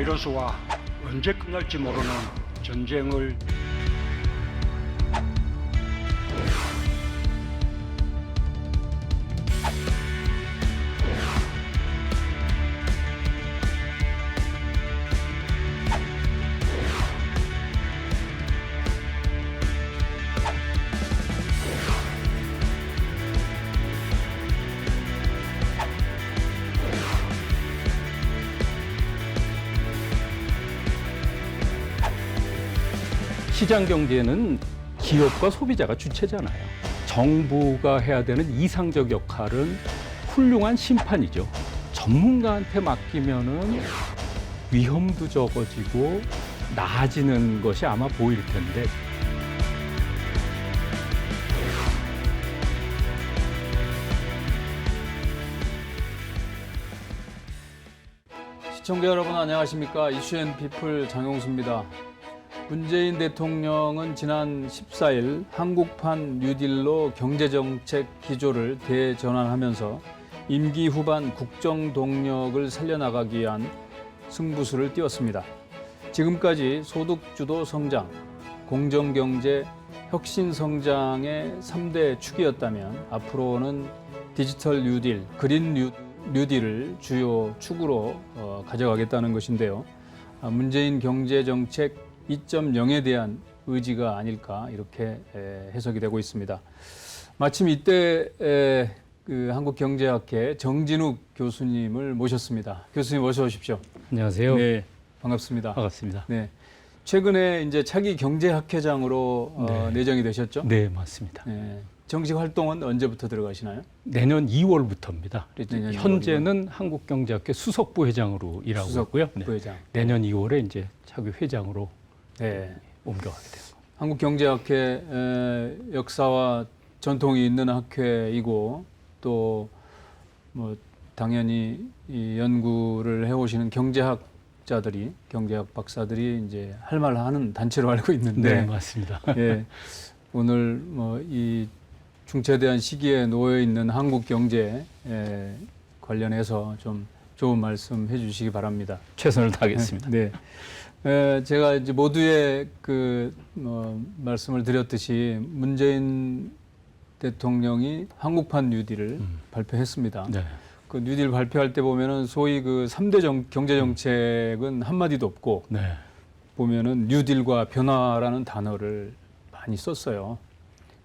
바이러스와 언제 끝날지 모르는 전쟁을 시장 경제는 기업과 소비자가 주체잖아요. 정부가 해야 되는 이상적 역할은 훌륭한 심판이죠. 전문가한테 맡기면은 위험도 적어지고 나아지는 것이 아마 보일 텐데. 시청자 여러분 안녕하십니까? 이슈앤피플 장용수입니다. 문재인 대통령은 지난 14일 한국판 뉴딜로 경제정책 기조를 대전환하면서 임기 후반 국정 동력을 살려나가기 위한 승부수를 띄웠습니다. 지금까지 소득주도 성장, 공정경제, 혁신성장의 3대 축이었다면 앞으로는 디지털 뉴딜, 그린 뉴딜을 주요 축으로 가져가겠다는 것인데요. 문재인 경제정책 2.0에 대한 의지가 아닐까 이렇게 해석이 되고 있습니다. 마침 이때 그 한국경제학회 정진욱 교수님을 모셨습니다. 교수님 어서 오십시오. 안녕하세요. 네, 반갑습니다. 반갑습니다. 네, 최근에 이제 차기 경제학회장으로 내정이 되셨죠? 네, 맞습니다. 네, 정식 활동은 언제부터 들어가시나요? 내년 2월부터입니다. 내년 현재는 한국경제학회 수석부회장으로 일하고 있고요. 네. 부회장. 내년 2월에 이제 차기 회장으로 네. 옮겨가게 됩니다. 한국경제학회 역사와 전통이 있는 학회이고 또 뭐 당연히 이 연구를 해오시는 경제학자들이 경제학 박사들이 이제 할 말하는 단체로 알고 있는데 네, 맞습니다. 예, 오늘 뭐 이 중차대한 시기에 놓여 있는 한국 경제 관련해서 좀 좋은 말씀 해주시기 바랍니다. 최선을 다하겠습니다. 네. 제가 이제 모두의 그 말씀을 드렸듯이 문재인 대통령이 한국판 뉴딜을 발표했습니다. 네. 그 뉴딜 발표할 때 보면은 소위 그 3대 경제 정책은 한마디도 없고 네. 보면은 뉴딜과 변화라는 단어를 많이 썼어요.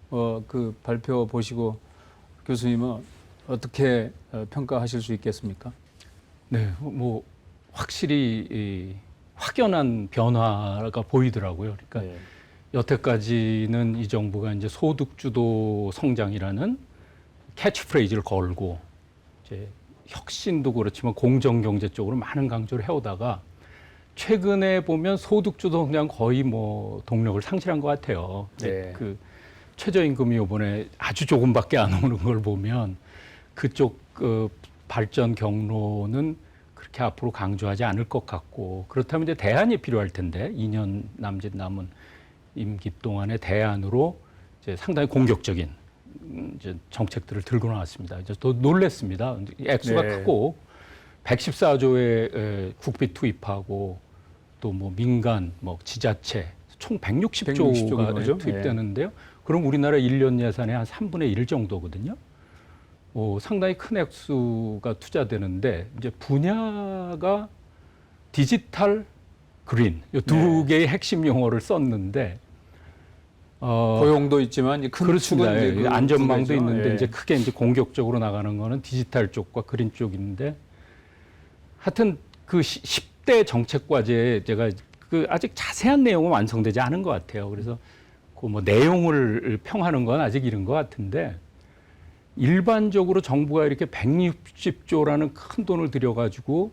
그 발표 보시고 교수님은 어떻게 평가하실 수 있겠습니까? 네, 뭐 확실히 이 확연한 변화가 보이더라고요. 그러니까 네. 여태까지는 이 정부가 이제 소득주도 성장이라는 캐치프레이즈를 걸고 이제 혁신도 그렇지만 공정경제 쪽으로 많은 강조를 해오다가 최근에 보면 소득주도 성장 거의 뭐 동력을 상실한 것 같아요. 네. 그 최저임금이 이번에 아주 조금밖에 안 오는 걸 보면 그쪽 발전 경로는 그렇게 앞으로 강조하지 않을 것 같고 그렇다면 이제 대안이 필요할 텐데 2년 남짓 남은 임기 동안의 대안으로 이제 상당히 공격적인 이제 정책들을 들고 나왔습니다. 이제 또 놀랬습니다. 액수가 네. 크고 114조의 국비 투입하고 또 뭐 민간, 뭐 지자체 총 160조가 거죠? 투입되는데요. 그럼 우리나라 1년 예산의 한 3분의 1 정도거든요. 상당히 큰 액수가 투자되는데 이제 분야가 디지털, 그린 이 두 개의 핵심 용어를 썼는데 고용도 있지만 큰 그렇습니다. 축은 이제 그 안전망도 두 개죠. 있는데 예. 이제 크게 이제 공격적으로 나가는 거는 디지털 쪽과 그린 쪽인데 하여튼 그 10대 정책 과제에 제가 그 아직 자세한 내용은 완성되지 않은 것 같아요. 그래서 그 뭐 내용을 평하는 건 아직 이른 것 같은데 일반적으로 정부가 이렇게 160조라는 큰 돈을 들여가지고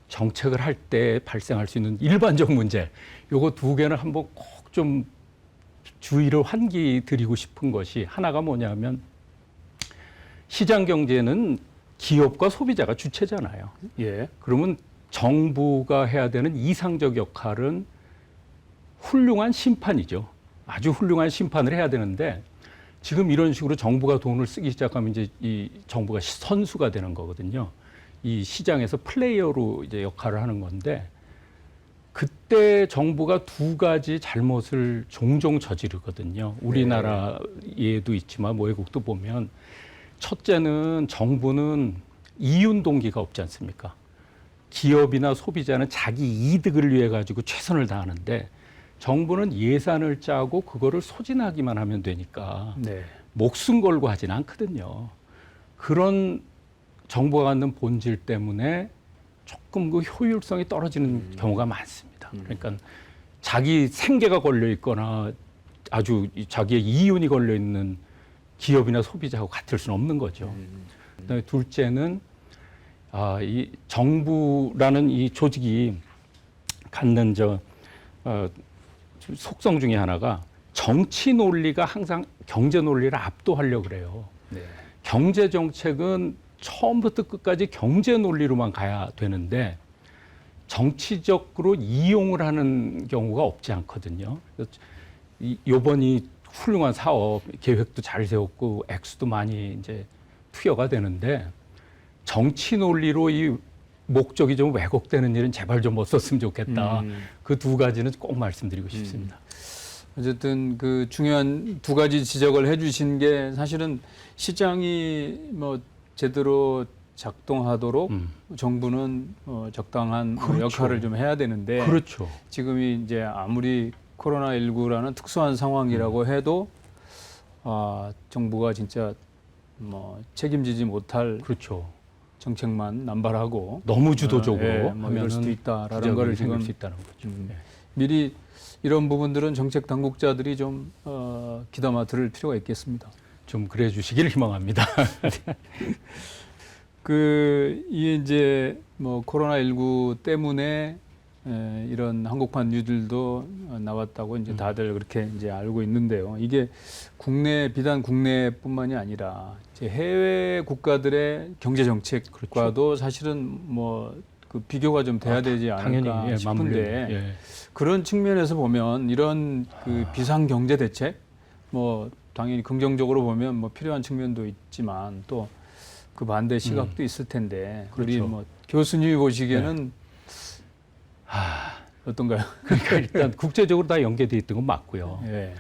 정책을 할 때 발생할 수 있는 일반적 문제, 요거 두 개는 한번 꼭 좀 주의를 환기 드리고 싶은 것이 하나가 뭐냐면 시장 경제는 기업과 소비자가 주체잖아요. 예. 그러면 정부가 해야 되는 이상적 역할은 훌륭한 심판이죠. 아주 훌륭한 심판을 해야 되는데 지금 이런 식으로 정부가 돈을 쓰기 시작하면 이제 이 정부가 선수가 되는 거거든요. 이 시장에서 플레이어로 이제 역할을 하는 건데 그때 정부가 두 가지 잘못을 종종 저지르거든요. 우리나라에도 있지만 뭐 외국도 보면 첫째는 정부는 이윤 동기가 없지 않습니까? 기업이나 소비자는 자기 이득을 위해 가지고 최선을 다하는데 정부는 예산을 짜고 그거를 소진하기만 하면 되니까 네. 목숨 걸고 하진 않거든요. 그런 정부가 갖는 본질 때문에 조금 그 효율성이 떨어지는 경우가 많습니다. 그러니까 자기 생계가 걸려 있거나 아주 자기의 이윤이 걸려 있는 기업이나 소비자하고 같을 수는 없는 거죠. 그다음에 둘째는 이 정부라는 이 조직이 갖는 속성 중에 하나가 정치 논리가 항상 경제 논리를 압도하려고 그래요. 네. 경제 정책은 처음부터 끝까지 경제 논리로만 가야 되는데 정치적으로 이용을 하는 경우가 없지 않거든요. 요번 이 훌륭한 사업 계획도 잘 세웠고 액수도 많이 이제 투여가 되는데 정치 논리로 이 목적이 좀 왜곡되는 일은 제발 좀 없었으면 좋겠다. 그 두 가지는 꼭 말씀드리고 싶습니다. 어쨌든 그 중요한 두 가지 지적을 해주신 게 사실은 시장이 뭐 제대로 작동하도록 정부는 적당한 그렇죠. 역할을 좀 해야 되는데 그렇죠. 지금이 이제 아무리 코로나19라는 특수한 상황이라고 해도 정부가 진짜 뭐 책임지지 못할 그렇죠. 정책만 남발하고 너무 주도적으로 뭐 이럴 수도 있다라는 걸 지금 수 있다는 거죠. 네. 미리 이런 부분들은 정책 당국자들이 좀 귀담아 들을 필요가 있겠습니다. 좀 그래 주시기를 희망합니다. 이게 이제 뭐 코로나19 때문에 이런 한국판 뉴딜도 나왔다고 이제 다들 그렇게 이제 알고 있는데요. 이게 비단 국내뿐만이 아니라 이제 해외 국가들의 경제 정책과도 사실은 뭐 그 비교가 좀 돼야 되지 않을까 당연히, 싶은데 예. 그런 측면에서 보면 이런 그 비상 경제 대책 뭐 당연히 긍정적으로 보면 뭐 필요한 측면도 있지만 또 그 반대 시각도 있을 텐데 우리 그렇죠. 뭐 교수님이 보시기에는 어떤가요? 그러니까 일단 국제적으로 다 연계돼 있던 건 맞고요. 예.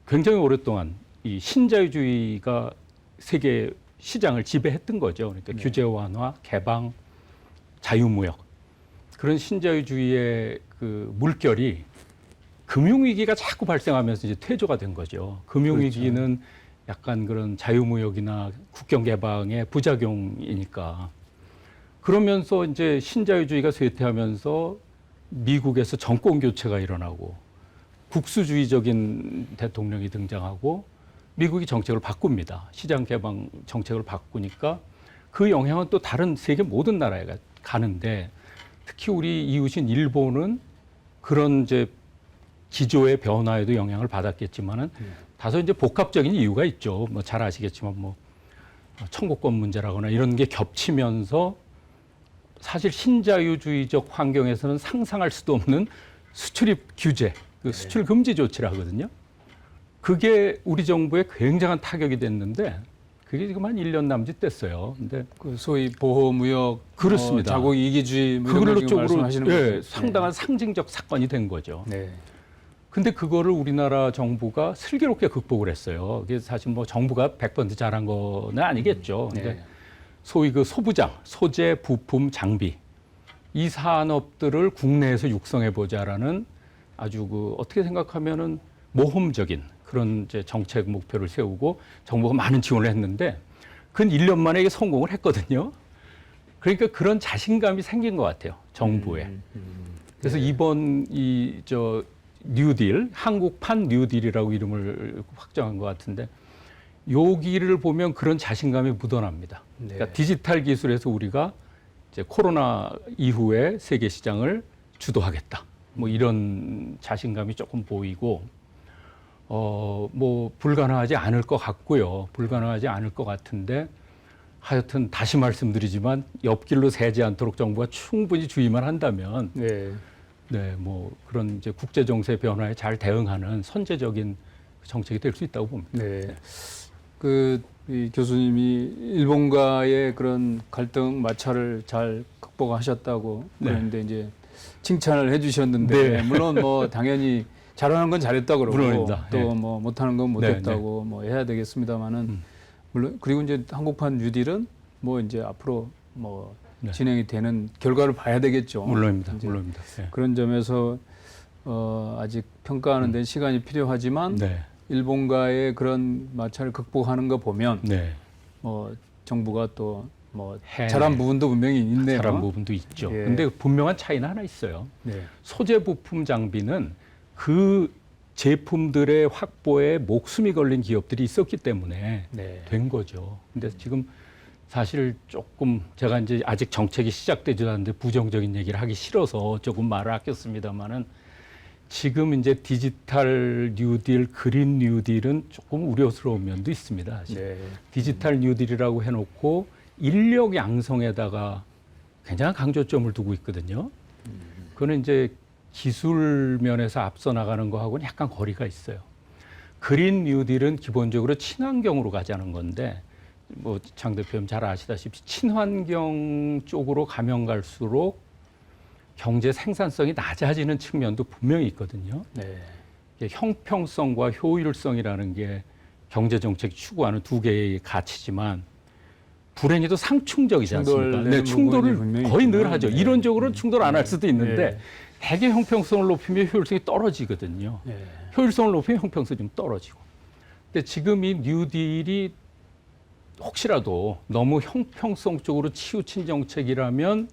굉장히 오랫동안 이 신자유주의가 세계 시장을 지배했던 거죠. 그러니까 규제 완화, 개방, 자유무역 그런 신자유주의의 그 물결이 금융위기가 자꾸 발생하면서 이제 퇴조가 된 거죠. 금융위기는 약간 그런 자유무역이나 국경 개방의 부작용이니까 그러면서 이제 신자유주의가 쇠퇴하면서 미국에서 정권 교체가 일어나고 국수주의적인 대통령이 등장하고 미국이 정책을 바꿉니다. 시장 개방 정책을 바꾸니까 그 영향은 또 다른 세계 모든 나라에 가는데 특히 우리 이웃인 일본은 그런 이제 기조의 변화에도 영향을 받았겠지만은 다소 이제 복합적인 이유가 있죠. 뭐 잘 아시겠지만 뭐 청구권 문제라거나 이런 게 겹치면서 사실 신자유주의적 환경에서는 상상할 수도 없는 수출입 규제, 그 수출 금지 조치를 하거든요. 그게 우리 정부에 굉장한 타격이 됐는데 그게 지금 한 1년 남짓 됐어요. 근데 그 소위 보호무역, 그렇습니다. 자국 이기주의 뭐 이런 그걸로 걸 지금 쪽으로 말씀하시는 거죠? 상당한 상징적 사건이 된 거죠. 네. 근데 그거를 우리나라 정부가 슬기롭게 극복을 했어요. 그게 사실 뭐 정부가 100% 잘한 건 아니겠죠. 근데 네. 소위 그 소부장, 소재, 부품, 장비 이 산업들을 국내에서 육성해 보자라는 아주 그 어떻게 생각하면은 모험적인 그런 이제 정책 목표를 세우고 정부가 많은 지원을 했는데 근 1년 만에 이게 성공을 했거든요. 그러니까 그런 자신감이 생긴 것 같아요. 정부에. 그래서 이번 뉴딜, 한국판 뉴딜이라고 이름을 확정한 것 같은데 여기를 보면 그런 자신감이 묻어납니다. 그러니까 디지털 기술에서 우리가 이제 코로나 이후에 세계 시장을 주도하겠다. 뭐 이런 자신감이 조금 보이고 뭐 불가능하지 않을 것 같고요. 불가능하지 않을 것 같은데 하여튼 다시 말씀드리지만 옆길로 새지 않도록 정부가 충분히 주의만 한다면 뭐 그런 이제 국제 정세 변화에 잘 대응하는 선제적인 정책이 될 수 있다고 봅니다. 네. 이 교수님이 일본과의 그런 갈등 마찰을 잘 극복하셨다고 그랬는데 이제 칭찬을 해주셨는데 네. 물론 뭐 당연히 잘하는 건 잘했다 그러고 물론입니다. 예. 또 뭐 못하는 건 못했다고 뭐 해야 되겠습니다만은 물론 그리고 이제 한국판 뉴딜은 뭐 이제 앞으로 뭐 네. 진행이 되는 결과를 봐야 되겠죠. 물론입니다. 이제 물론입니다. 예. 그런 점에서 아직 평가하는 데 시간이 필요하지만 네. 일본과의 그런 마찰을 극복하는 거 보면 네. 뭐 정부가 또 뭐 해내. 잘한 부분도 분명히 있네요. 잘한 부분도 있죠. 예. 근데 분명한 차이는 하나 있어요. 네. 소재 부품 장비는 그 제품들의 확보에 목숨이 걸린 기업들이 있었기 때문에 네. 된 거죠. 근데 지금 사실 조금 제가 이제 아직 정책이 시작되지도 않는데 부정적인 얘기를 하기 싫어서 조금 말을 아꼈습니다만은 지금 이제 디지털 뉴딜, 그린 뉴딜은 조금 우려스러운 면도 있습니다. 사실. 네. 디지털 뉴딜이라고 해놓고 인력 양성에다가 굉장한 강조점을 두고 있거든요. 그거는 이제 기술 면에서 앞서 나가는 거하고는 약간 거리가 있어요. 그린 뉴딜은 기본적으로 친환경으로 가자는 건데, 뭐 장 대표님 잘 아시다시피 친환경 쪽으로 가면 갈수록 경제 생산성이 낮아지는 측면도 분명히 있거든요. 네. 이게 형평성과 효율성이라는 게 경제 정책이 추구하는 두 개의 가치지만 불행히도 상충적이지 않습니까? 충돌되는 네, 충돌을 부분이 분명히 거의 늘 있구나. 하죠. 네. 이론적으로는 충돌 안 할 수도 있는데 네. 대개 형평성을 높이면 효율성이 떨어지거든요. 네. 효율성을 높이면 형평성이 좀 떨어지고. 근데 지금 이 뉴딜이 혹시라도 너무 형평성 쪽으로 치우친 정책이라면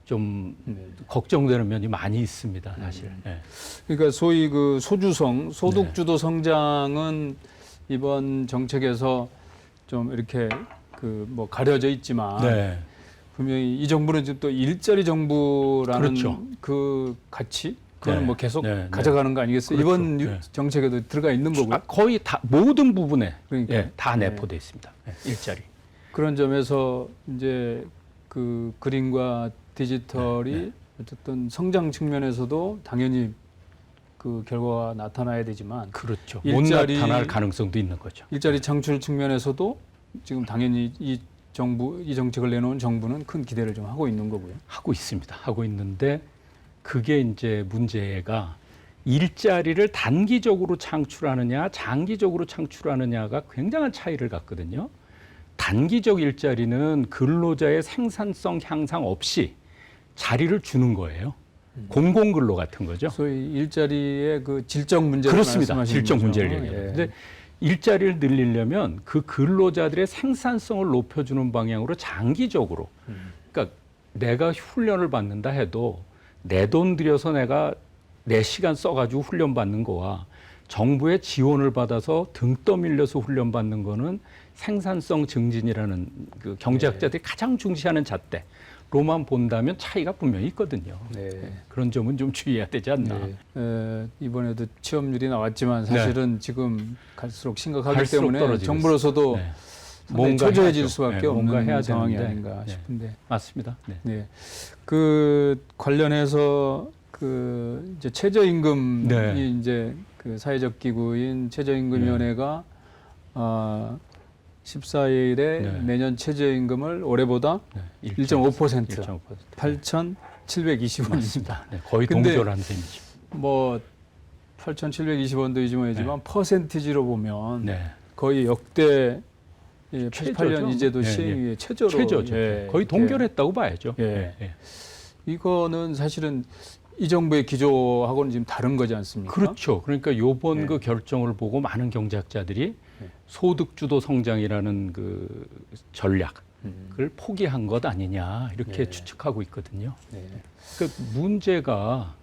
좀 네. 걱정되는 면이 많이 있습니다, 사실. 네. 그러니까 소위 그 소주성, 소득주도 성장은 이번 정책에서 좀 이렇게 그 뭐 가려져 있지만 네. 분명히 이 정부는 지금 또 일자리 정부라는 그렇죠. 그 가치 그거는 네. 뭐 계속 네. 가져가는 거 아니겠어요? 그렇죠. 이번 네. 정책에도 들어가 있는 거고요. 거의 다 모든 부분에 그러니까. 예, 다 네. 내포돼 있습니다. 예, 일자리. 그런 점에서 이제 그 그린과 디지털이 어쨌든 성장 측면에서도 당연히 그 결과가 나타나야 되지만 그렇죠. 일자리- 못 나타날 가능성도 있는 거죠. 일자리 창출 측면에서도 지금 당연히 이 정책을 내놓은 정부는 큰 기대를 좀 하고 있는 거고요. 하고 있습니다. 하고 있는데 그게 이제 문제가 일자리를 단기적으로 창출하느냐, 장기적으로 창출하느냐가 굉장한 차이를 갖거든요. 단기적 일자리는 근로자의 생산성 향상 없이 자리를 주는 거예요. 공공근로 같은 거죠. 소위 일자리의 그 질적 문제를 그렇습니다. 말씀하시는 질적 거죠. 문제를 얘기해요. 예. 근데 일자리를 늘리려면 그 근로자들의 생산성을 높여주는 방향으로 장기적으로, 그러니까 내가 훈련을 받는다 해도 내 돈 들여서 내가 내 시간 써가지고 훈련 받는 거와 정부의 지원을 받아서 등 떠밀려서 훈련 받는 거는 생산성 증진이라는 그 경제학자들이 가장 중시하는 잣대로만 본다면 차이가 분명히 있거든요. 네. 그런 점은 좀 주의해야 되지 않나. 네. 이번에도 취업률이 나왔지만 사실은 지금 갈수록 심각하기 갈수록 때문에 떨어지고 정부로서도 네. 상당히 뭔가 초조해질 해야죠. 수밖에 네, 없는 뭔가 해야 상황이 되는데. 아닌가 네. 싶은데. 맞습니다. 네. 네. 그 관련해서 그 이제 최저임금이 네. 이제 그 사회적 기구인 최저임금위원회가 14일에 네. 내년 최저임금을 올해보다 네. 1.5% 1.5%. 8,720원입니다. 맞습니다. 네, 거의 근데 동결한 셈이죠. 뭐 8,720원도 이지만 퍼센티지로 보면 네. 거의 역대 88년 최저죠. 이제도 예, 시행 예. 위에 최저로 최저죠. 예, 거의 이렇게. 동결했다고 봐야죠. 예. 예, 예. 이거는 사실은 이 정부의 기조하고는 지금 다른 거지 않습니까? 그렇죠. 그러니까 요번 예. 그 결정을 보고 많은 경제학자들이 소득주도 성장이라는 그 전략을 포기한 것 아니냐 이렇게 네. 추측하고 있거든요. 네. 그 문제가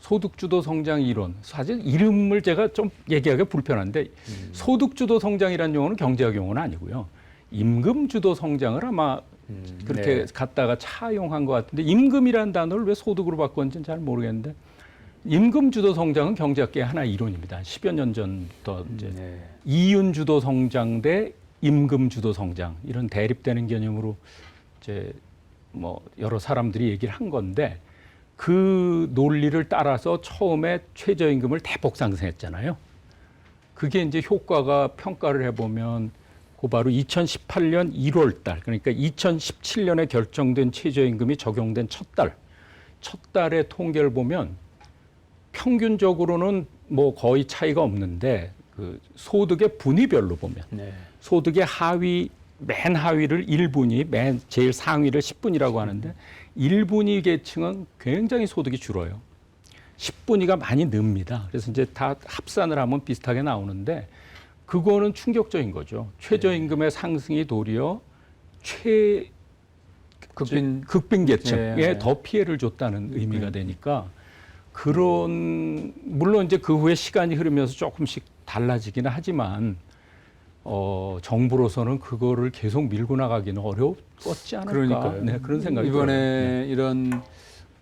소득주도 성장 이론, 사실 이름을 제가 좀 얘기하기가 불편한데 소득주도 성장이라는 용어는 경제학 용어는 아니고요. 임금주도 성장을 아마 그렇게 네. 갖다가 차용한 것 같은데 임금이라는 단어를 왜 소득으로 바꿨는지는 잘 모르겠는데 임금주도 성장은 경제학계의 하나의 이론입니다. 10여 년 전부터 이제 네. 이윤주도 성장 대 임금주도 성장 이런 대립되는 개념으로 이제 뭐 여러 사람들이 얘기를 한 건데 그 논리를 따라서 처음에 최저임금을 대폭 상승했잖아요. 그게 이제 효과가 평가를 해보면 그 바로 2018년 1월 달, 그러니까 2017년에 결정된 최저임금이 적용된 첫 달의 통계를 보면 평균적으로는 뭐 거의 차이가 없는데 그 소득의 분위별로 보면 네. 소득의 맨 하위를 1분위, 맨 제일 상위를 10분위라고 하는데 1분위 계층은 굉장히 소득이 줄어요. 10분위가 많이 늡니다. 그래서 이제 다 합산을 하면 비슷하게 나오는데 그거는 충격적인 거죠. 최저임금의 상승이 도리어 극빈 계층에 네. 더 피해를 줬다는 의미가 되니까 물론 이제 그 후에 시간이 흐르면서 조금씩 달라지기는 하지만 정부로서는 그거를 계속 밀고 나가기는 어려웠지 않을까. 그러니까요. 네, 그런 생각이 이번에 들어요. 네. 이런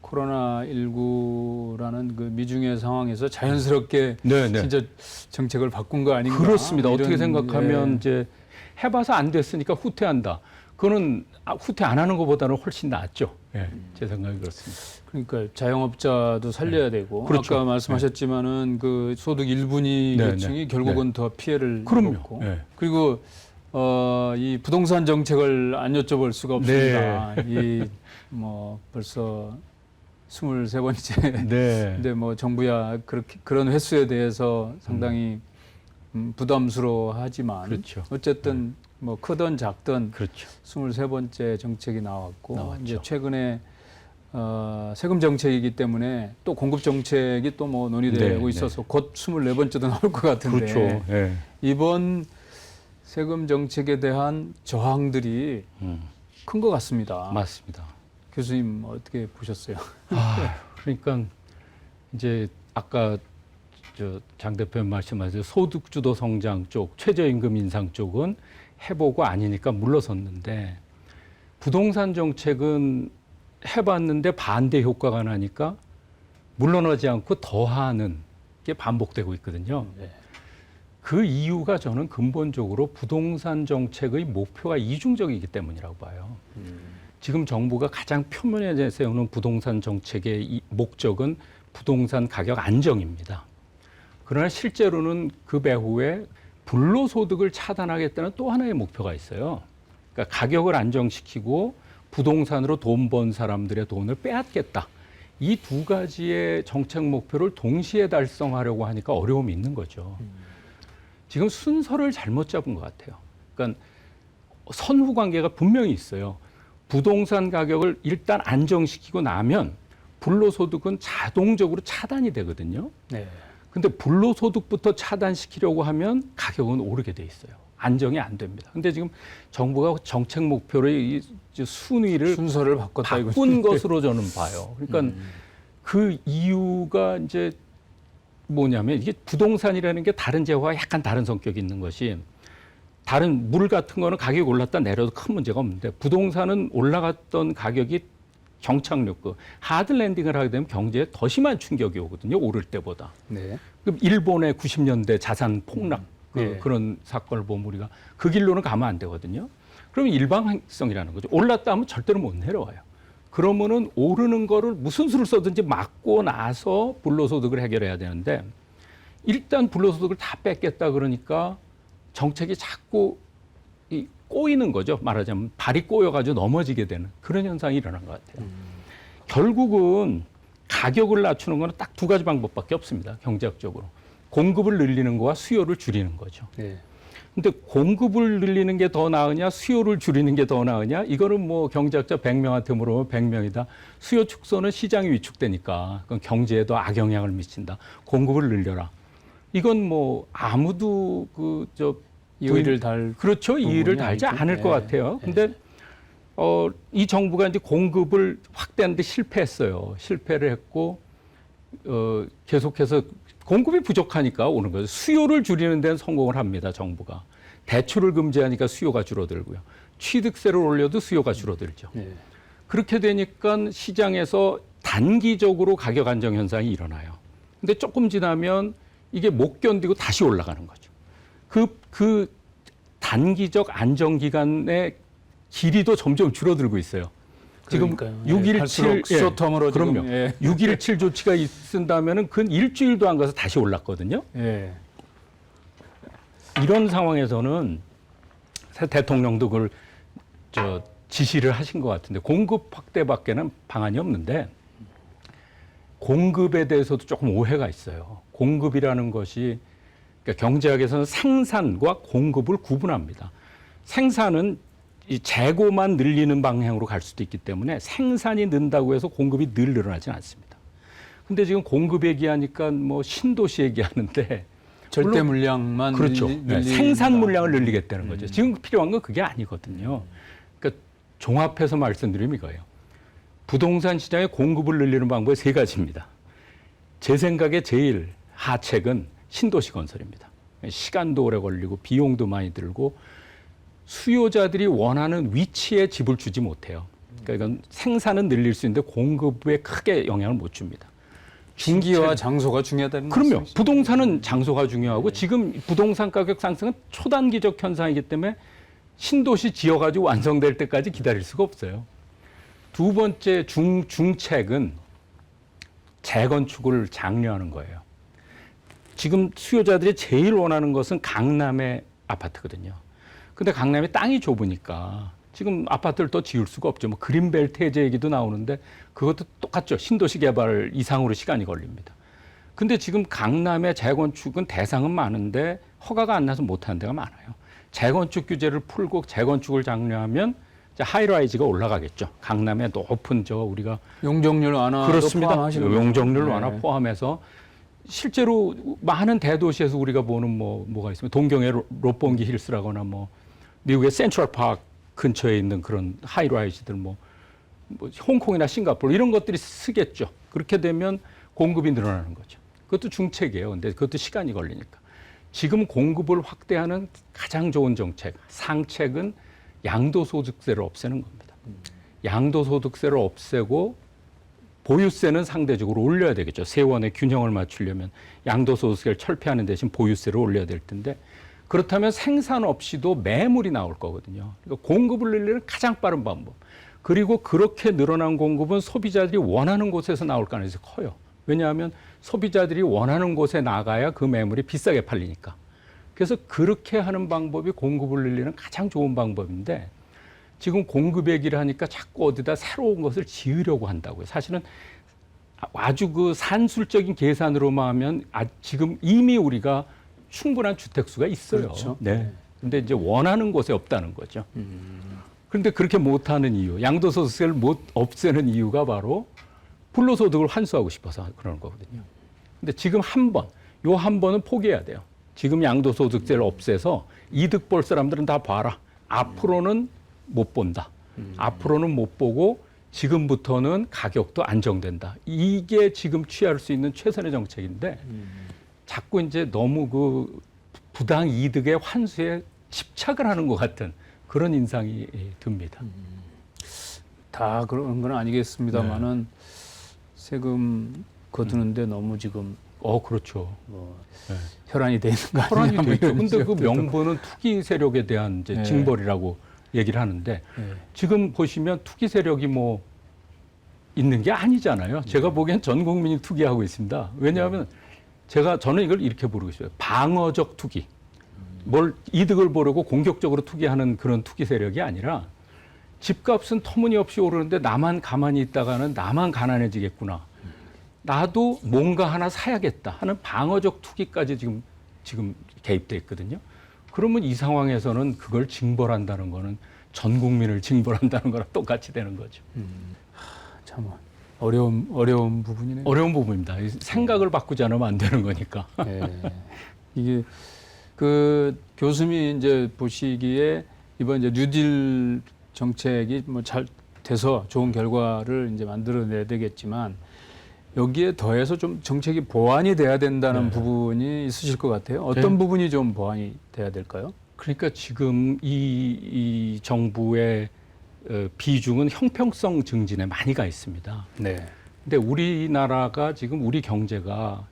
코로나19라는 그 미중의 상황에서 자연스럽게 네, 네. 진짜 정책을 바꾼 거 아닌가? 그렇습니다. 어떻게 이런, 생각하면 예. 이제 해봐서 안 됐으니까 후퇴한다. 그거는 후퇴 안 하는 것보다는 훨씬 낫죠. 예, 제 생각이 그렇습니다. 그러니까 자영업자도 살려야 되고 그렇죠. 아까 말씀하셨지만은 그 소득 1분위 네, 계층이 네. 결국은 더 피해를 그럼요. 입었고 네. 그리고 이 부동산 정책을 안 여쭤볼 수가 없습니다. 이 뭐 벌써 23번째 네. 근데 뭐 정부야 그런 횟수에 대해서 상당히 부담스러워하지만 그렇죠. 어쨌든 뭐 크든 작든 그렇죠. 23번째 정책이 나왔고 나왔죠. 이제 최근에 세금 정책이기 때문에 또 공급 정책이 또 뭐 논의되고 네, 있어서 곧 24번째도 나올 것 같은데 그렇죠. 예. 이번 세금 정책에 대한 저항들이 큰 것 같습니다. 맞습니다. 교수님 어떻게 보셨어요? 그러니까 이제 아까 장 대표님 말씀하신 소득주도 성장 쪽, 최저임금 인상 쪽은 해보고 아니니까 물러섰는데 부동산 정책은 해봤는데 반대 효과가 나니까 물러나지 않고 더하는 게 반복되고 있거든요. 네. 그 이유가 저는 근본적으로 부동산 정책의 목표가 이중적이기 때문이라고 봐요. 지금 정부가 가장 표면에 세우는 부동산 정책의 이 목적은 부동산 가격 안정입니다. 그러나 실제로는 그 배후에 불로소득을 차단하겠다는 또 하나의 목표가 있어요. 그러니까 가격을 안정시키고 부동산으로 돈 번 사람들의 돈을 빼앗겠다. 이 두 가지의 정책 목표를 동시에 달성하려고 하니까 어려움이 있는 거죠. 지금 순서를 잘못 잡은 것 같아요. 그러니까 선후 관계가 분명히 있어요. 부동산 가격을 일단 안정시키고 나면 불로소득은 자동적으로 차단이 되거든요. 네. 근데 불로소득부터 차단시키려고 하면 가격은 오르게 돼 있어요. 안정이 안 됩니다. 근데 지금 정부가 정책 목표를 이 순위를 순서를 바꿨다 바꾼 것으로 저는 봐요. 그러니까 그 이유가 이제 뭐냐면 이게 부동산이라는 게 다른 재화와 약간 다른 성격이 있는 것이 다른 물 같은 거는 가격이 올랐다 내려도 큰 문제가 없는데 부동산은 올라갔던 가격이 정착력, 하드 랜딩을 하게 되면 경제에 더 심한 충격이 오거든요. 오를 때보다. 네. 그럼 일본의 90년대 자산 폭락 네. 그런 사건을 보면 우리가 그 길로는 가면 안 되거든요. 그러면 일방성이라는 거죠. 올랐다 하면 절대로 못 내려와요. 그러면은 오르는 거를 무슨 수를 써든지 막고 나서 불로소득을 해결해야 되는데 일단 불로소득을 다 뺏겠다 그러니까 정책이 자꾸 꼬이는 거죠. 말하자면 발이 꼬여가지고 넘어지게 되는 그런 현상이 일어난 것 같아요. 결국은 가격을 낮추는 거는 딱 두 가지 방법밖에 없습니다. 경제학적으로. 공급을 늘리는 거와 수요를 줄이는 거죠. 네. 근데 공급을 늘리는 게 더 나으냐 수요를 줄이는 게 더 나으냐 이거는 뭐 경제학자 100명한테 물어보면 100명이다. 수요 축소는 시장이 위축되니까 그건 경제에도 악영향을 미친다. 공급을 늘려라. 이건 뭐 아무도 이의를 달 그렇죠. 이의를 달지 아니죠. 않을 네. 것 같아요. 근데 이 정부가 이제 공급을 확대하는데 실패했어요. 실패를 했고 계속해서 공급이 부족하니까 오는 거죠. 수요를 줄이는 데는 성공을 합니다. 정부가. 대출을 금지하니까 수요가 줄어들고요. 취득세를 올려도 수요가 줄어들죠. 네. 그렇게 되니까 시장에서 단기적으로 가격 안정 현상이 일어나요. 근데 조금 지나면 이게 못 견디고 다시 올라가는 거죠. 그 단기적 안정 기간의 길이도 점점 줄어들고 있어요. 지금 그러니까요. 6.17 쇼텀으로 그럼요. 지금, 예. 6.17 조치가 있은다면은 그 일주일도 안 가서 다시 올랐거든요. 예. 이런 상황에서는 대통령도 그걸 지시를 하신 것 같은데 공급 확대밖에는 방안이 없는데 공급에 대해서도 조금 오해가 있어요. 공급이라는 것이 그러니까 경제학에서는 생산과 공급을 구분합니다. 생산은 이 재고만 늘리는 방향으로 갈 수도 있기 때문에 생산이 는다고 해서 공급이 늘 늘어나진 않습니다. 근데 지금 공급 얘기하니까 뭐 신도시 얘기하는데 절대 물량만 그렇죠. 생산 물량을 늘리겠다는 거죠. 지금 필요한 건 그게 아니거든요. 그러니까 종합해서 말씀드리면 이거예요. 부동산 시장의 공급을 늘리는 방법이 세 가지입니다. 제 생각에 제일 하책은 신도시 건설입니다. 시간도 오래 걸리고 비용도 많이 들고 수요자들이 원하는 위치에 집을 주지 못해요. 그러니까 이건 생산은 늘릴 수 있는데 공급에 크게 영향을 못 줍니다. 중기와 장소가 중요하다는 그럼요. 말씀이시죠? 부동산은 장소가 중요하고 지금 부동산 가격 상승은 초단기적 현상이기 때문에 신도시 지어가지고 완성될 때까지 기다릴 수가 없어요. 두 번째 중책은 재건축을 장려하는 거예요. 지금 수요자들이 제일 원하는 것은 강남의 아파트거든요. 근데 강남이 땅이 좁으니까 지금 아파트를 또 지을 수가 없죠. 뭐 그린벨트 해제 얘기도 나오는데 그것도 똑같죠. 신도시 개발 이상으로 시간이 걸립니다. 근데 지금 강남의 재건축은 대상은 많은데 허가가 안 나서 못하는 데가 많아요. 재건축 규제를 풀고 재건축을 장려하면 이제 하이라이즈가 올라가겠죠. 강남의 높은 우리가 용적률 완화도 그렇습니다. 포함하시는 용적률 거죠? 완화 네. 포함해서 실제로 많은 대도시에서 우리가 보는 뭐가 있으면 동경의 롯본기 힐스라거나 뭐 미국의 센트럴 파크 근처에 있는 그런 하이라이즈들 뭐 홍콩이나 싱가포르 이런 것들이 쓰겠죠. 그렇게 되면 공급이 늘어나는 거죠. 그것도 중책이에요. 근데 그것도 시간이 걸리니까. 지금 공급을 확대하는 가장 좋은 정책, 상책은 양도소득세를 없애는 겁니다. 양도소득세를 없애고 보유세는 상대적으로 올려야 되겠죠. 세원의 균형을 맞추려면 양도소득세를 철폐하는 대신 보유세를 올려야 될 텐데 그렇다면 생산 없이도 매물이 나올 거거든요. 그러니까 공급을 늘리는 가장 빠른 방법. 그리고 그렇게 늘어난 공급은 소비자들이 원하는 곳에서 나올 가능성이 커요. 왜냐하면 소비자들이 원하는 곳에 나가야 그 매물이 비싸게 팔리니까. 그래서 그렇게 하는 방법이 공급을 늘리는 가장 좋은 방법인데 지금 공급 얘기를 하니까 자꾸 어디다 새로운 것을 지으려고 한다고요. 사실은 아주 그 산술적인 계산으로만 하면 지금 이미 우리가 충분한 주택수가 있어요. 그렇죠. 네. 근데 이제 원하는 곳에 없다는 거죠. 그런데 그렇게 못하는 이유, 양도소득세를 못 없애는 이유가 바로 불로소득을 환수하고 싶어서 그러는 거거든요. 근데 지금 한 번은 포기해야 돼요. 지금 양도소득세를 없애서 이득 볼 사람들은 다 봐라. 앞으로는 못 본다. 앞으로는 못 보고 지금부터는 가격도 안정된다. 이게 지금 취할 수 있는 최선의 정책인데 자꾸 이제 너무 그 부당 이득의 환수에 집착을 하는 것 같은 그런 인상이 듭니다. 다 그런 건 아니겠습니다만은 세금 거두는데 너무 지금 그렇죠. 네. 혈안이 돼 있는 거 혈안이 아니냐. 되죠. 근데 그 명분은 투기 세력에 대한 이제 네. 징벌이라고 얘기를 하는데 네. 지금 보시면 투기 세력이 뭐 있는 게 아니잖아요. 제가 보기엔 전 국민이 투기하고 있습니다. 왜냐하면 저는 이걸 이렇게 부르고 있어요. 방어적 투기. 뭘 이득을 보려고 공격적으로 투기하는 그런 투기 세력이 아니라 집값은 터무니없이 오르는데 나만 가만히 있다가는 나만 가난해지겠구나. 나도 뭔가 하나 사야겠다 하는 방어적 투기까지 지금 개입돼 있거든요. 그러면 이 상황에서는 그걸 징벌한다는 거는 전 국민을 징벌한다는 거랑 똑같이 되는 거죠. 참 어려운 부분이네요. 어려운 부분입니다. 생각을 바꾸지 않으면 안 되는 거니까. 네. 이게 그 교수님이 이제 보시기에 이번 이제 뉴딜 정책이 뭐 잘 돼서 좋은 결과를 이제 만들어내야 되겠지만 여기에 더해서 좀 정책이 보완이 돼야 된다는 네. 부분이 있으실 것 같아요. 어떤 네. 부분이 좀 보완이 돼야 될까요? 그러니까 지금 이 정부의 비중은 형평성 증진에 많이 가 있습니다. 네. 근데 우리나라가 지금 우리 경제가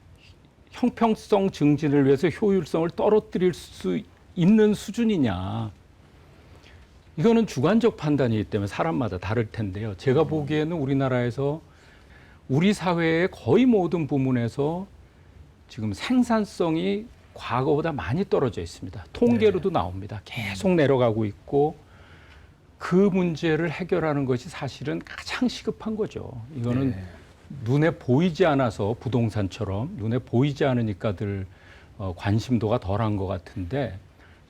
형평성 증진을 위해서 효율성을 떨어뜨릴 수 있는 수준이냐. 이거는 주관적 판단이기 때문에 사람마다 다를 텐데요. 제가 보기에는 우리나라에서 우리 사회의 거의 모든 부문에서 지금 생산성이 과거보다 많이 떨어져 있습니다. 통계로도 나옵니다. 계속 내려가고 있고 그 문제를 해결하는 것이 사실은 가장 시급한 거죠. 이거는 네. 눈에 보이지 않아서 부동산처럼 눈에 보이지 않으니까들 관심도가 덜한 것 같은데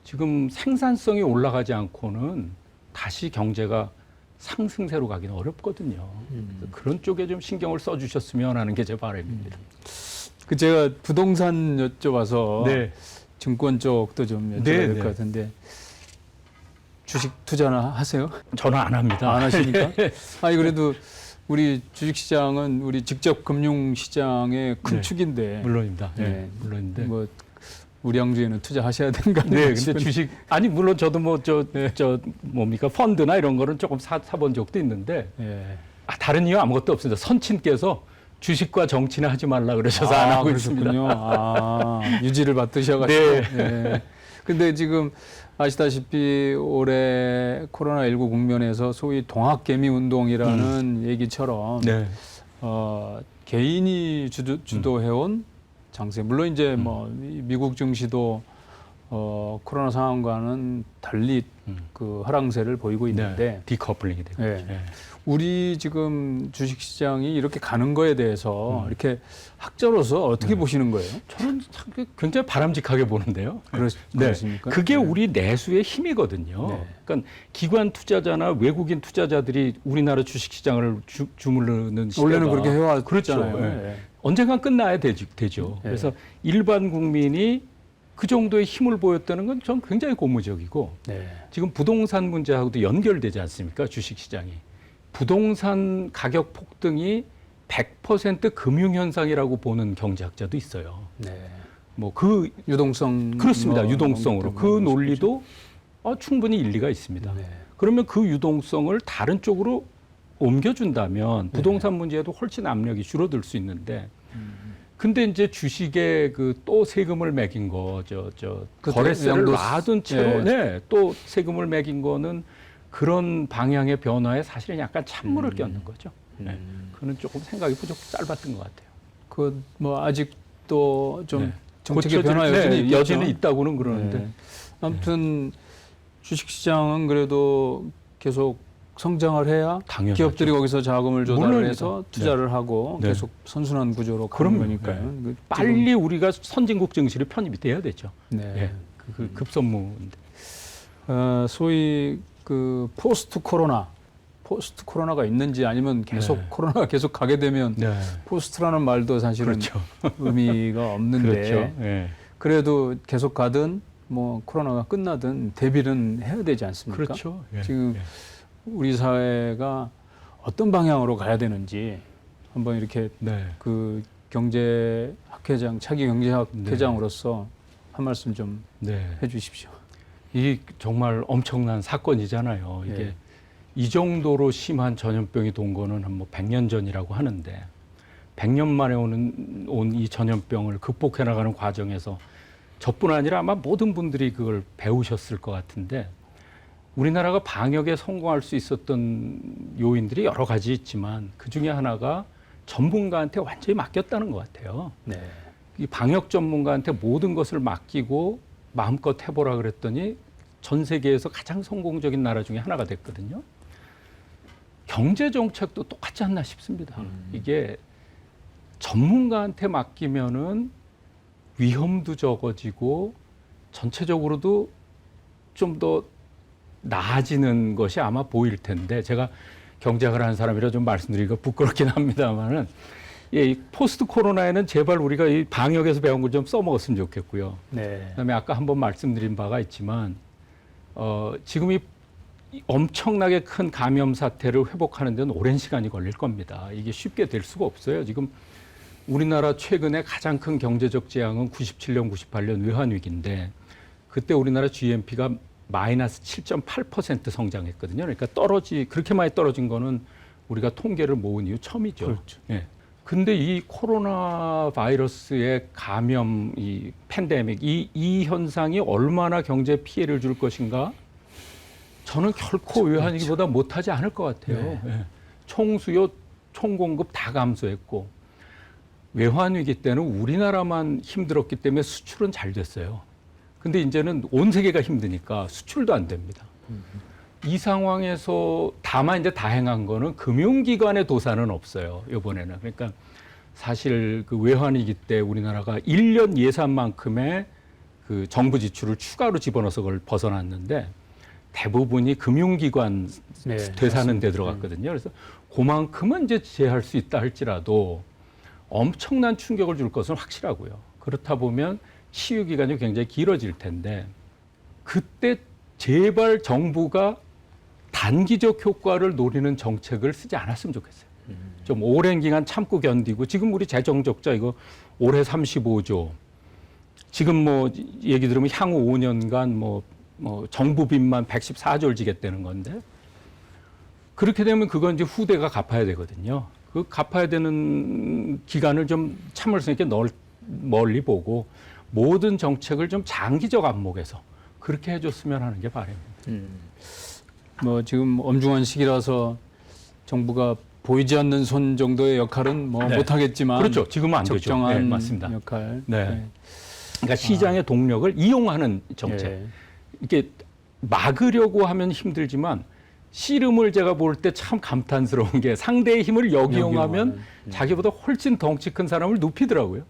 지금 생산성이 올라가지 않고는 다시 경제가 상승세로 가기는 어렵거든요. 그런 쪽에 좀 신경을 써주셨으면 하는 게 제 바람입니다. 그 제가 부동산 여쭤봐서 네. 증권 쪽도 좀 여쭤봐야 네, 될 네. 것 같은데 주식 투자나 하세요? 저는 안 합니다. 안 하시니까? 아니 그래도 우리 주식시장은 우리 직접 금융시장의 큰 네. 축인데 물론입니다. 네. 네. 물론인데. 뭐 우량주에는 투자하셔야 되는가? 네, 근데 주식 아니 물론 저도 뭐 저 뭡니까 펀드나 이런 거는 조금 사본 적도 있는데 예. 다른 이유 아무것도 없습니다. 선친께서 주식과 정치는 하지 말라 그러셔서 안 하고 있습니다. 그러셨군요. 유지를 받으셔가지고. 네. 예. 근데 지금 아시다시피 올해 코로나19 국면에서 소위 동학개미 운동이라는 얘기처럼 네. 개인이 주도해온 장세. 물론 이제 뭐 미국 증시도 코로나 상황과는 달리 그 하락세를 보이고 있는데 네. 디커플링이 되고 네. 있죠. 네. 우리 지금 주식시장이 이렇게 가는 거에 대해서 이렇게 학자로서 어떻게 보시는 거예요? 저는 참 굉장히 바람직하게 보는데요. 그렇습니까? 그게 네. 우리 내수의 힘이거든요. 네. 그러니까 기관 투자자나 외국인 투자자들이 우리나라 주식시장을 주무르는 시대가 원래는 그렇게 해왔잖아요. 그렇죠. 네. 언젠간 끝나야 되죠. 네. 그래서 일반 국민이 그 정도의 힘을 보였다는 건 전 굉장히 고무적이고 네. 지금 부동산 문제하고도 연결되지 않습니까? 주식시장이. 부동산 가격 폭등이 100% 금융현상이라고 보는 경제학자도 있어요. 네. 뭐 그 유동성 그렇습니다. 유동성으로. 때문에 그 그럴 수 논리도 충분히 일리가 있습니다. 네. 그러면 그 유동성을 다른 쪽으로 옮겨준다면 부동산 문제에도 훨씬 압력이 줄어들 수 있는데 근데 이제 주식에 그 또 세금을 매긴 거, 그 거래세를 양도세- 놔둔 채로, 네. 네, 또 세금을 매긴 거는 그런 방향의 변화에 사실은 약간 찬물을 껴는 거죠. 네. 그는 조금 생각이 짧았던 것 같아요. 그 뭐 아직도 좀 네. 정책의 고쳐질- 변화 여전히 네, 있겠죠. 여지는 있다고는 그러는데. 네. 아무튼 주식시장은 그래도 계속 성장을 해야 당연하죠. 기업들이 거기서 자금을 조달을 물론이죠. 해서 투자를 하고 네. 계속 선순환 구조로 가는 그럼요. 거니까요. 네. 그 빨리 우리가 선진국 증시를 편입이 돼야 되죠. 지금, 네. 예. 그 급선무인데. 소위 그 포스트 코로나가 있는지 아니면 계속 네. 코로나가 계속 가게 되면 네. 포스트라는 말도 사실은 그렇죠. 의미가 없는데 그렇죠. 예. 그래도 계속 가든 뭐 코로나가 끝나든 대비는 해야 되지 않습니까? 그렇죠. 예. 지금 예. 우리 사회가 어떤 방향으로 가야 되는지 한번 이렇게 네. 그 경제학회장 차기 경제학회장으로서 한 말씀 좀 네. 해주십시오. 이 정말 엄청난 사건이잖아요. 이게 예. 이 정도로 심한 전염병이 돈 거는 한 뭐 100년 전이라고 하는데 100년 만에 온 이 전염병을 극복해 나가는 과정에서 저뿐 아니라 아마 모든 분들이 그걸 배우셨을 것 같은데 우리나라가 방역에 성공할 수 있었던 요인들이 여러 가지 있지만 그 중에 하나가 전문가한테 완전히 맡겼다는 것 같아요. 네. 이 방역 전문가한테 모든 것을 맡기고 마음껏 해보라 그랬더니 전 세계에서 가장 성공적인 나라 중에 하나가 됐거든요. 경제 정책도 똑같지 않나 싶습니다. 이게 전문가한테 맡기면은 위험도 적어지고 전체적으로도 좀 더 나아지는 것이 아마 보일 텐데 제가 경제학을 하는 사람이라 좀 말씀드리기가 부끄럽긴 합니다만은 이 포스트 코로나에는 제발 우리가 이 방역에서 배운 걸 좀 써먹었으면 좋겠고요. 네. 그다음에 아까 한번 말씀드린 바가 있지만 지금 이 엄청나게 큰 감염 사태를 회복하는 데는 오랜 시간이 걸릴 겁니다. 이게 쉽게 될 수가 없어요. 지금 우리나라 최근에 가장 큰 경제적 재앙은 97년, 98년 외환위기인데 그때 우리나라 GNP가 마이너스 7.8% 성장했거든요. 그러니까 그렇게 많이 떨어진 거는 우리가 통계를 모은 이후 처음이죠. 그렇죠. 예. 근데 이 코로나 바이러스의 감염, 이 팬데믹, 이 현상이 얼마나 경제 피해를 줄 것인가? 저는 결코 외환위기보다 못하지 않을 것 같아요. 네. 예. 총수요, 총공급 다 감소했고 외환 위기 때는 우리나라만 힘들었기 때문에 수출은 잘 됐어요. 근데 이제는 온 세계가 힘드니까 수출도 안 됩니다. 이 상황에서 다만 이제 다행한 거는 금융기관의 도산은 없어요. 이번에는. 그러니까 사실 그 외환 위기 때 우리나라가 1년 예산만큼의 그 정부 지출을 추가로 집어넣어서 그걸 벗어났는데 대부분이 금융기관 네, 되사는 데 들어갔거든요. 그래서 그만큼은 이제 제할 수 있다 할지라도 엄청난 충격을 줄 것은 확실하고요. 그렇다 보면 치유 기간이 굉장히 길어질 텐데 그때 제발 정부가 단기적 효과를 노리는 정책을 쓰지 않았으면 좋겠어요. 좀 오랜 기간 참고 견디고 지금 우리 재정 적자 이거 올해 35조 지금 뭐 얘기 들으면 향후 5년간 뭐 정부 빚만 114조를 지겠다는 건데 그렇게 되면 그건 이제 후대가 갚아야 되거든요. 그 갚아야 되는 기간을 좀 참을성 있게 멀리 보고 모든 정책을 좀 장기적 안목에서 그렇게 해줬으면 하는 게 바람입니다. 뭐 지금 엄중한 시기라서 정부가 보이지 않는 손 정도의 역할은 뭐 네. 못하겠지만 그렇죠. 지금은 안 되죠. 적정한 네, 맞습니다. 역할. 네. 그러니까 시장의 동력을 이용하는 정책. 예. 이게 막으려고 하면 힘들지만 씨름을 제가 볼 때 참 감탄스러운 게 상대의 힘을 역이용하면 자기보다 훨씬 덩치 큰 사람을 눕히더라고요.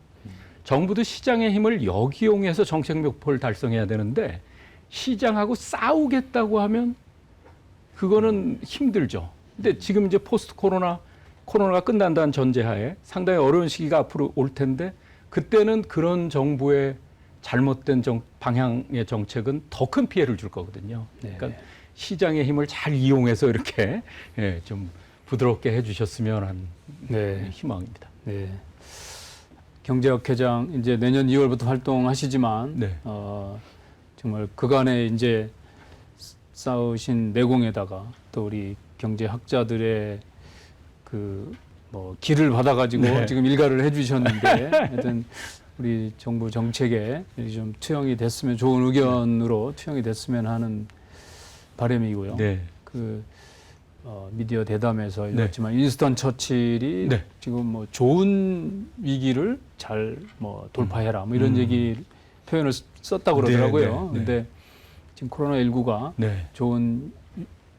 정부도 시장의 힘을 역이용해서 정책 목표를 달성해야 되는데 시장하고 싸우겠다고 하면 그거는 힘들죠. 근데 지금 이제 포스트 코로나가 끝난다는 전제하에 상당히 어려운 시기가 앞으로 올 텐데 그때는 그런 정부의 잘못된 방향의 정책은 더 큰 피해를 줄 거거든요. 그러니까 시장의 힘을 잘 이용해서 이렇게 좀 부드럽게 해주셨으면 하는 네. 희망입니다. 네. 경제학회장 이제 내년 2월부터 활동하시지만 네. 정말 그간에 이제 쌓으신 내공에다가 또 우리 경제학자들의 그 뭐 길을 받아가지고 네. 지금 일가를 해주셨는데 하여튼 우리 정부 정책에 좀 투영이 됐으면 좋은 의견으로 투영이 됐으면 하는 바람이고요. 네. 그 미디어 대담에서 네. 읽었지만 윈스턴 처칠이 네. 지금 뭐 좋은 위기를 잘 뭐 돌파해라 뭐 이런 얘기 표현을 썼다고 그러더라고요. 네, 네, 네. 근데 지금 코로나19가 네. 좋은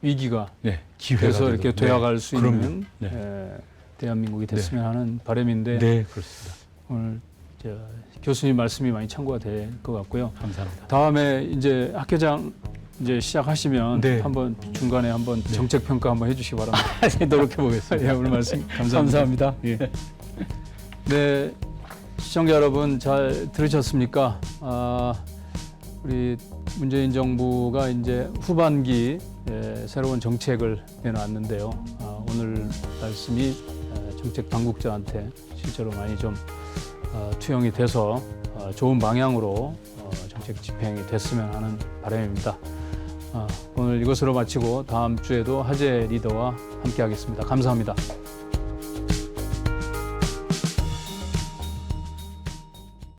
위기가 네. 기회가 돼서 이렇게 되도록. 되어갈 수 그럼요. 있는 네. 대한민국이 됐으면 하는 바람인데 네, 그렇습니다. 오늘 교수님 말씀이 많이 참고가 될 것 같고요. 감사합니다. 다음에 이제 학회장 이제 시작하시면 네. 한번 중간에 한번 정책 평가 한번 해주시기 바랍니다. 노력해 보겠습니다. 예, 오늘 말씀 감사합니다. 감사합니다. 예. 네, 시청자 여러분 잘 들으셨습니까? 우리 문재인 정부가 이제 후반기 새로운 정책을 내놨는데요. 오늘 말씀이 정책 당국자한테 실제로 많이 좀 투영이 돼서 좋은 방향으로 정책 집행이 됐으면 하는 바람입니다. 오늘 이것으로 마치고 다음 주에도 하재 리더와 함께하겠습니다. 감사합니다.